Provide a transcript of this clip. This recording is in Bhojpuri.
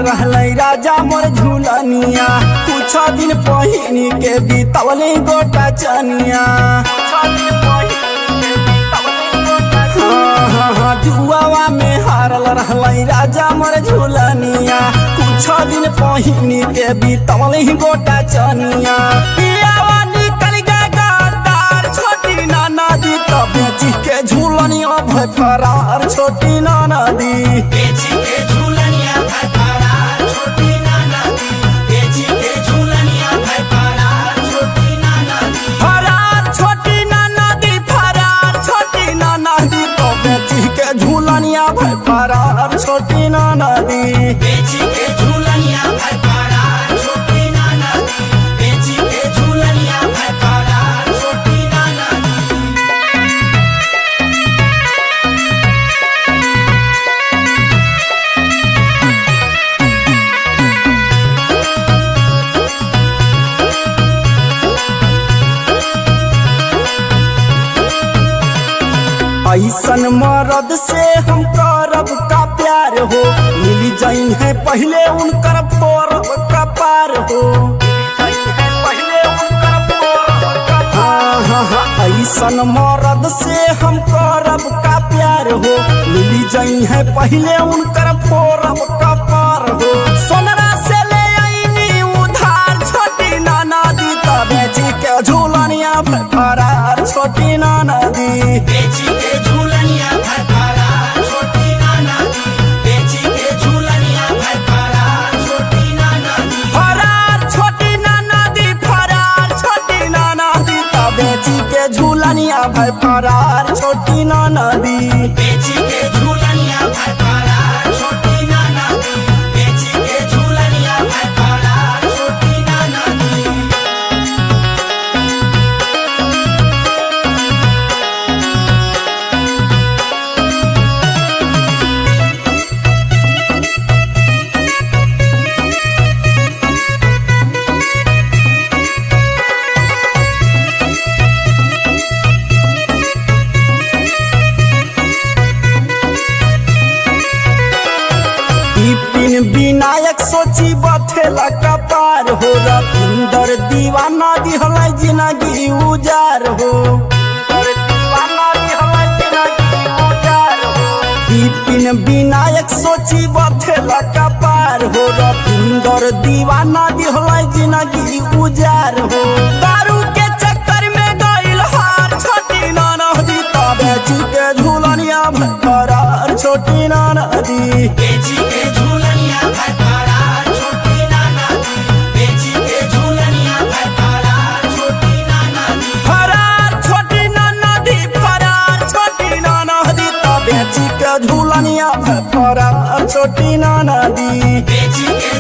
रहलै राजा मोर झूलनिया कुछ दिन पहिनी के बीतवले गोटा चनिया। हाँ, जुआवा में हारल रहलै राजा मोर झूलनिया कुछ दिन पहिनी के बीतवले गोटा चनिया। पियावा निकल गया तार छोटी नाना दी तो बेची के झूलनिया भय फरार छोटी नाना दी। बेची के झूलनिया भय फरार छोटी नाना दी। बेची के झूलनिया भय फरार छोटी नाना दी। फरार छोटी नाना दी फरार छोटी नाना दी तो बेची के झूलनिया भय फरार छोटी नाना दी। बेची के झूलनिया भय फरार छोटी नाना दी। बेची के झूलनिया भय फरार छोटी नाना दी। ऐसन मर्द से हम करब का प्यार हो मिल जाई है पहले उनकर फोरब का पार हो। हाँ, ऐसन मर्द से हम करब का प्यार हो मिल जाई है पहले उनकर फोरब का पार हो। सोनरा से ले आईनी उधार छोटी नाना दी तब बेची के झूलनिया भय फरार छोटी नाना दी। बेची के झूलनिया भय फरार छोटी नाना दी। बेची के झूलनिया भय फरार छोटी नाना दी। फरार छोटी नाना दी फरार छोटी नाना दी तब बेची के झूलनिया भय फरार छोटी नाना दी। बेची के झूलनिया भय फरार छोटी नाना दी। बेची के झूलनिया भय फरार छोटी नाना दी। बिपिन विनायक सोची बथेला कपार हो रविंदर दीवाना दिहलै जिंदगी उजार हो। बिपिन विनायक सोची बथेला कपार हो रविंदर दीवाना दिहलै जिंदगी उजार हो। दारू के चक्कर में गइल हार छोटी नाना दी तब बेची के झूलनिया भय फरार छोटी नाना दी। बेची के झूलनिया भय फरार छोटी नाना दी। बेची के झूलनिया भय फरार छोटी नाना दी। फरार छोटी नाना दी फरार छोटी नाना दी तब बेची के झूलनिया भय फरार छोटी नाना दी। बेची के